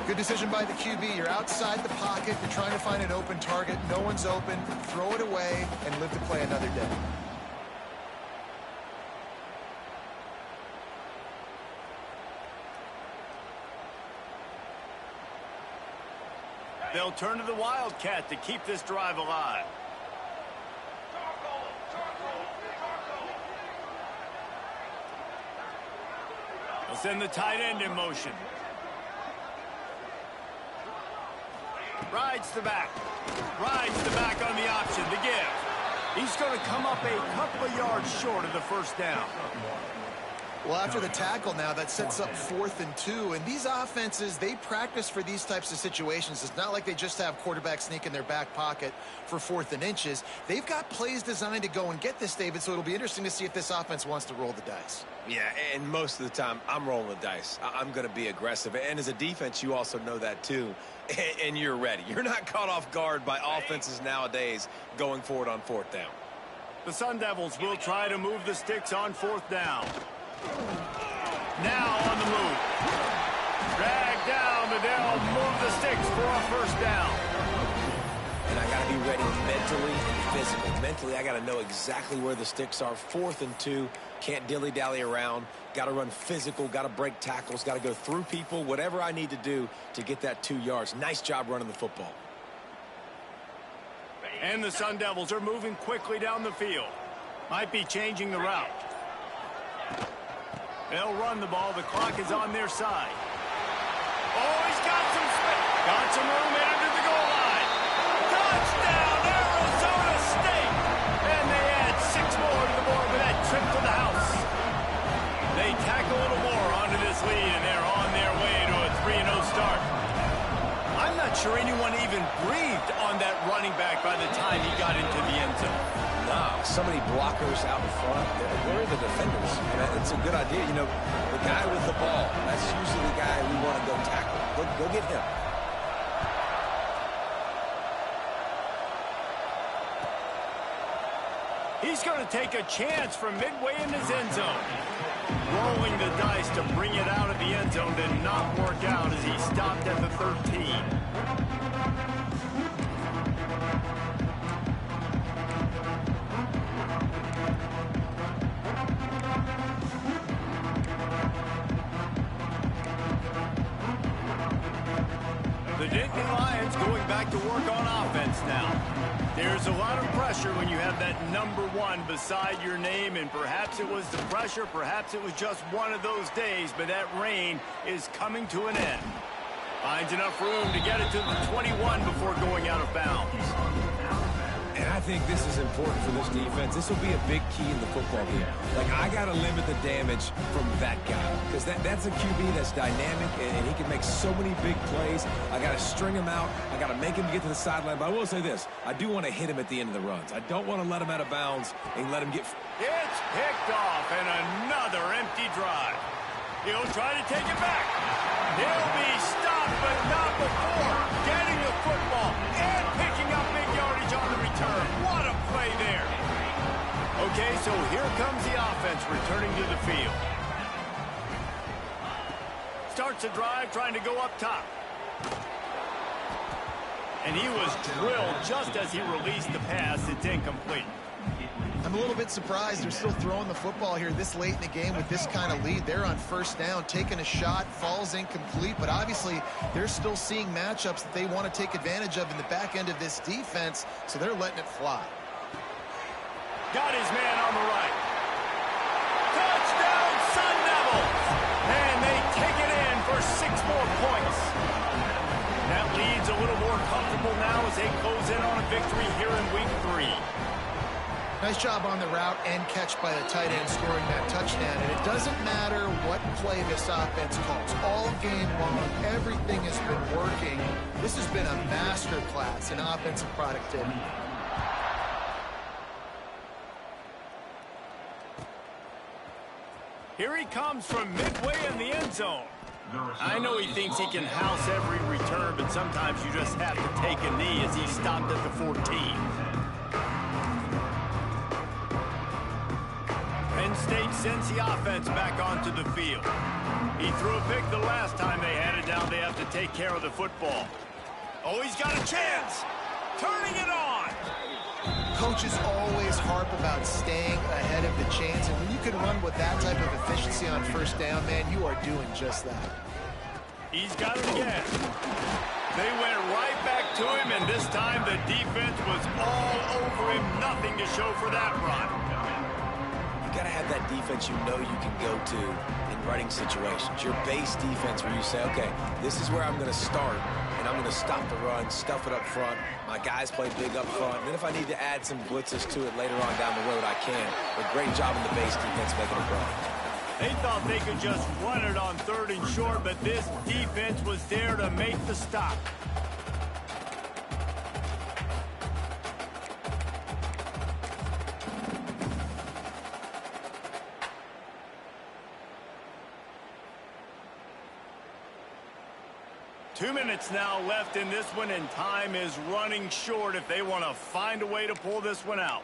[SPEAKER 3] Good decision by the QB. You're outside the pocket. You're trying to find an open target. No one's open. Throw it away and live to play another day.
[SPEAKER 1] They'll turn to the Wildcat to keep this drive alive. They'll send the tight end in motion. Rides the back. Rides the back on the option. The give. He's going to come up a couple of yards short of the first down.
[SPEAKER 3] Well, after the tackle now, that sets up 4th and 2. And these offenses, they practice for these types of situations. It's not like they just have quarterback sneak in their back pocket for 4th and inches. They've got plays designed to go and get this, David, so it'll be interesting to see if this offense wants to roll the dice.
[SPEAKER 2] Yeah, and most of the time, I'm rolling the dice. I'm going to be aggressive. And as a defense, you also know that too. And you're ready. You're not caught off guard by offenses nowadays going forward on 4th down.
[SPEAKER 1] The Sun Devils will try to move the sticks on 4th down. Now on the move. Drag down, but they'll move the sticks for a first down.
[SPEAKER 2] And I got to be ready mentally and physically. Mentally, I got to know exactly where the sticks are. 4th and 2. Can't dilly-dally around. Got to run physical. Got to break tackles. Got to go through people. Whatever I need to do to get that 2 yards. Nice job running the football.
[SPEAKER 1] And the Sun Devils are moving quickly down the field. Might be changing the route. They'll run the ball. The clock is on their side. Oh, he's got some space. Got some room into the goal line. Touchdown, Arizona State. And they add 6 more to the board with that trip to the house. They tack a little more onto this lead, and they're on their way to a 3-0 start. I'm not sure anyone even breathed on that running back by the time he got into the end zone.
[SPEAKER 2] No, so many blockers out in front. Where are the defenders? And it's a good idea. You know, the guy with the ball, that's usually the guy we want to go tackle. Go get him.
[SPEAKER 1] He's going to take a chance from midway in his end zone. Rolling the dice to bring it out of the end zone did not work out as he stopped at the 13. The Nittany Lions going back to work on offense now. There's a lot of pressure when you have that number 1 beside your name, and perhaps it was the pressure, perhaps it was just one of those days, but that rain is coming to an end. Finds enough room to get it to the 21 before going out of bounds.
[SPEAKER 2] And I think this is important for this defense. This will be a big key in the football game. Like, I got to limit the damage from that guy. Because that's a QB that's dynamic, and he can make so many big plays. I got to string him out. I got to make him get to the sideline. But I will say this. I do want to hit him at the end of the runs. I don't want to let him out of bounds and let him get...
[SPEAKER 1] It's picked off, and another empty drive. He'll try to take it back. He'll be stopped, but not before getting the football and picking up big yardage on the return. What a play there. Okay, so here comes the offense returning to the field. Starts a drive trying to go up top. And he was drilled just as he released the pass. It's incomplete.
[SPEAKER 3] I'm a little bit surprised they're still throwing the football here this late in the game with this kind of lead. They're on first down, taking a shot, falls incomplete, but obviously they're still seeing matchups that they want to take advantage of in the back end of this defense, so they're letting it fly.
[SPEAKER 1] Got his man on the right. Touchdown, Sun Devils! And they take it in for 6 more points. That lead's a little more comfortable now as they close in on a victory here in Week 3.
[SPEAKER 3] Nice job on the route and catch by the tight end scoring that touchdown. And it doesn't matter what play this offense calls. All game long, everything has been working. This has been a masterclass in offensive productivity.
[SPEAKER 1] Here he comes from midway in the end zone. I know he thinks he can house every return, but sometimes you just have to take a knee as he stopped at the 14. Penn State sends the offense back onto the field. He threw a pick the last time they had it down. They have to take care of the football. Oh, he's got a chance. Turning it on.
[SPEAKER 3] Coaches always harp about staying ahead of the chains, and when you can run with that type of efficiency on first down, man, you are doing just that.
[SPEAKER 1] He's got it again. They went right back to him, and this time the defense was all over him. Nothing to show for that run.
[SPEAKER 2] You got to have that defense you know you can go to in running situations. Your base defense where you say, okay, this is where I'm going to start, and I'm going to stop the run, stuff it up front. My guys play big up front. And then if I need to add some blitzes to it later on down the road, I can. But great job in the base defense making a run.
[SPEAKER 1] They thought they could just run it on 3rd and short, but this defense was there to make the stop. Two minutes now left in this one, and time is running short if they want to find a way to pull this one out.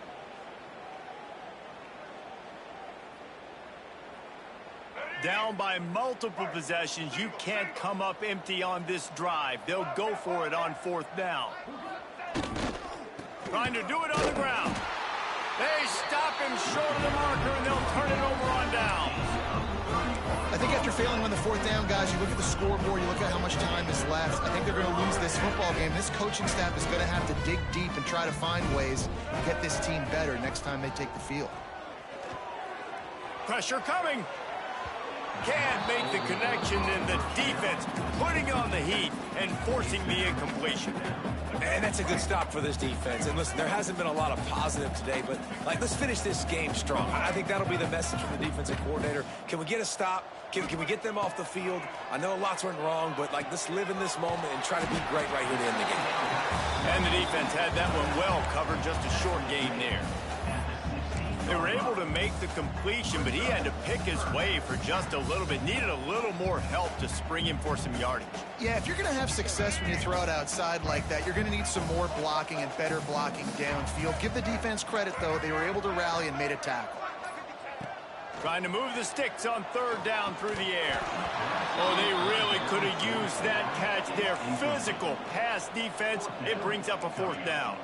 [SPEAKER 1] Down by multiple possessions, you can't come up empty on this drive. They'll go for it on 4th down. Trying to do it on the ground. They stop him short of the marker, and they'll turn it over on down.
[SPEAKER 3] I think after failing on the 4th down, guys, you look at the scoreboard, you look at how much time is left. I think they're going to lose this football game. This coaching staff is going to have to dig deep and try to find ways to get this team better next time they take the field.
[SPEAKER 1] Pressure coming. Can't make the connection, and the defense putting on the heat and forcing the incompletion.
[SPEAKER 2] And that's a good stop for this defense. And listen, there hasn't been a lot of positive today, but let's finish this game strong. I think that'll be the message from the defensive coordinator. Can we get a stop? Can we get them off the field? I know lots went wrong, but let's live in this moment and try to be great right here to end the game.
[SPEAKER 1] And the defense had that one well covered, just a short game there. They were able to make the completion, but he had to pick his way for just a little bit. Needed a little more help to spring him for some yardage.
[SPEAKER 3] Yeah, if you're going to have success when you throw it outside like that, you're going to need some more blocking and better blocking downfield. Give the defense credit, though. They were able to rally and made a tackle.
[SPEAKER 1] Trying to move the sticks on 3rd down through the air. Oh, they really could have used that catch there. Physical pass defense. It brings up a 4th down.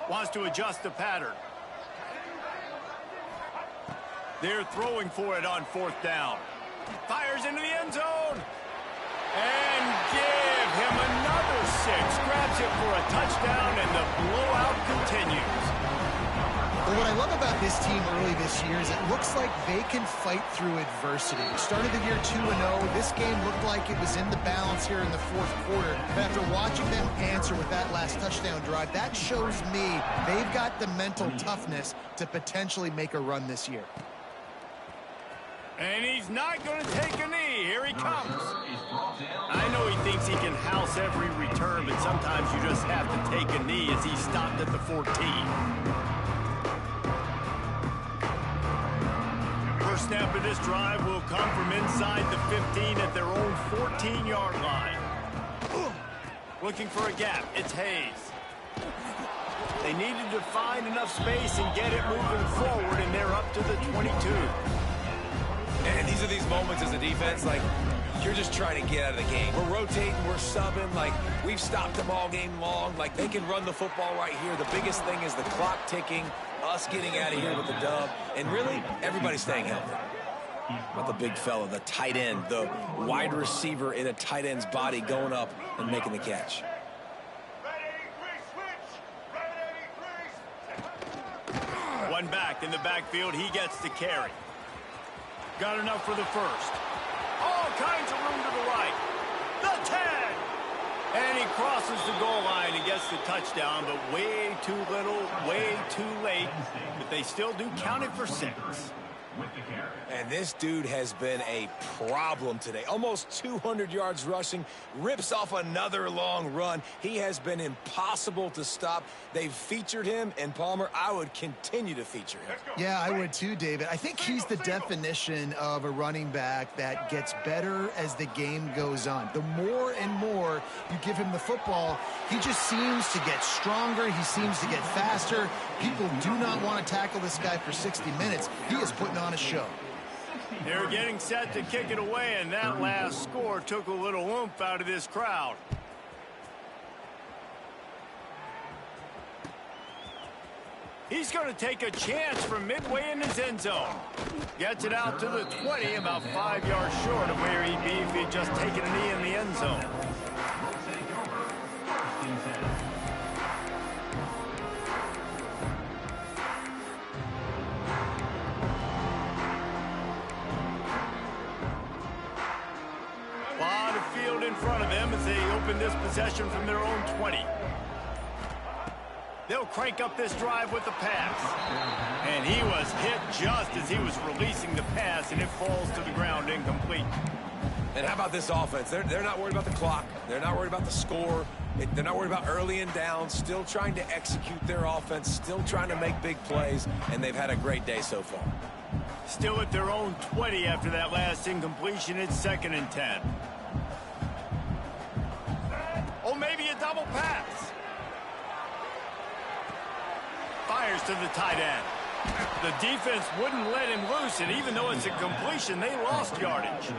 [SPEAKER 1] Wants to adjust the pattern. They're throwing for it on 4th down. Fires into the end zone. And give him another 6. Grabs it for a touchdown, and the blowout continues.
[SPEAKER 3] Well, what I love about this team early this year is it looks like they can fight through adversity. Started the year 2-0. This game looked like it was in the balance here in the 4th quarter. But after watching them answer with that last touchdown drive, that shows me they've got the mental toughness to potentially make a run this year.
[SPEAKER 1] And he's not going to take a knee. Here he comes. I know he thinks he can house every return, but sometimes you just have to take a knee as he stopped at the 14. First snap of this drive will come from inside the 15 at their own 14-yard line. Looking for a gap. It's Hayes. They needed to find enough space and get it moving forward, and they're up to the 22.
[SPEAKER 2] And these are these moments as a defense, you're just trying to get out of the game. We're rotating, we're subbing, we've stopped them all game long. They can run the football right here. The biggest thing is the clock ticking, us getting out of here with the dub, and really, everybody staying healthy. But the big fella, the tight end, the wide receiver in a tight end's body going up and making the catch.
[SPEAKER 1] One back in the backfield, he gets the carry. Got enough for the first. All kinds of room to the right. The 10. And he crosses the goal line and gets the touchdown, but way too little, way too late. But they still do count it for 6.
[SPEAKER 2] And this dude has been a problem today. Almost 200 yards rushing, rips off another long run. He has been impossible to stop. They've featured him, and Palmer, I would continue to feature him.
[SPEAKER 3] Yeah, I would too, David. I think he's the definition of a running back that gets better as the game goes on. The more and more you give him the football, he just seems to get stronger. He seems to get faster. People do not want to tackle this guy for 60 minutes. He is putting on a show.
[SPEAKER 1] They're getting set to kick it away, and that last score took a little oomph out of this crowd. He's going to take a chance from midway in his end zone. Gets it out to the 20, about 5 yards short of where he'd be if he'd just taken a knee in the end zone. Lot of field in front of them as they open this possession from their own 20. They'll crank up this drive with the pass. And he was hit just as he was releasing the pass, and it falls to the ground incomplete.
[SPEAKER 2] And how about this offense? They're not worried about the clock. They're not worried about the score. They're not worried about early and down. Still trying to execute their offense. Still trying to make big plays. And they've had a great day so far.
[SPEAKER 1] Still at their own 20 after that last incompletion. It's 2nd and 10. Oh, maybe a double pass. Fires to the tight end. The defense wouldn't let him loose, and even though it's a completion, they lost yardage.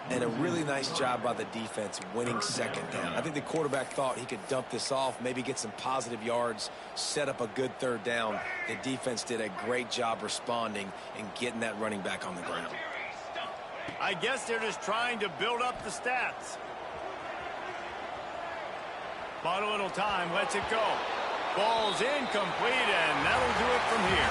[SPEAKER 2] And a really nice job by the defense winning 2nd down. I think the quarterback thought he could dump this off, maybe get some positive yards, set up a good 3rd down. The defense did a great job responding and getting that running back on the ground.
[SPEAKER 1] I guess they're just trying to build up the stats. Bought a little time, lets it go. Ball's incomplete, and that'll do it from here.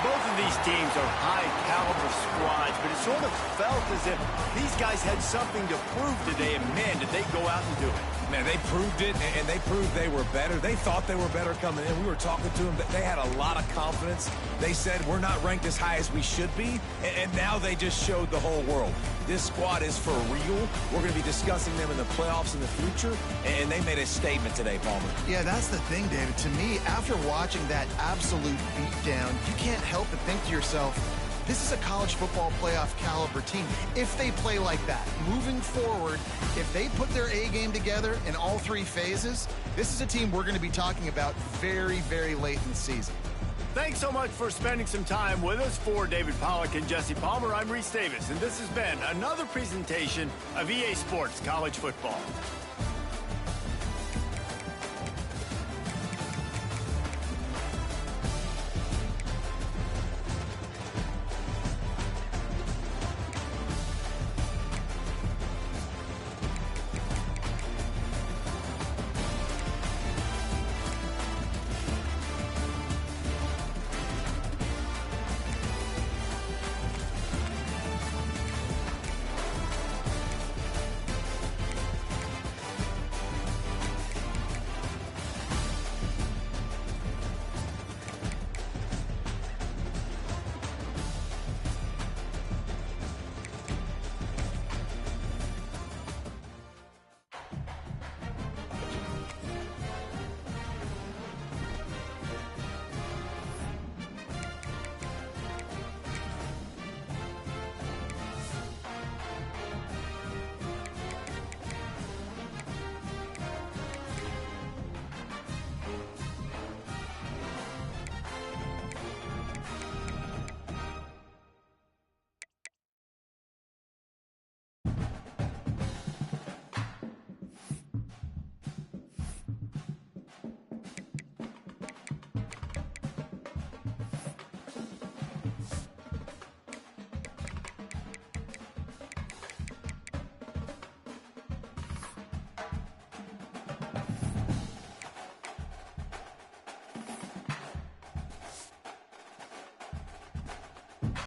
[SPEAKER 1] Both of these teams are high-caliber squads, but it sort of felt as if these guys had something to prove today, and man, did they go out and do it.
[SPEAKER 2] Man, they proved it, and they proved they were better. They thought they were better coming in. We were talking to them. They had a lot of confidence. They said, we're not ranked as high as we should be, and now they just showed the whole world. This squad is for real. We're going to be discussing them in the playoffs in the future, and they made a statement today, Palmer.
[SPEAKER 3] Yeah, that's the thing, David. To me, after watching that absolute beatdown, you can't help but think to yourself, this is a college football playoff caliber team. If they play like that, moving forward, if they put their A game together in all 3 phases, this is a team we're going to be talking about very, very late in the season.
[SPEAKER 1] Thanks so much for spending some time with us. For David Pollack and Jesse Palmer, I'm Reese Davis, and this has been another presentation of EA Sports College Football.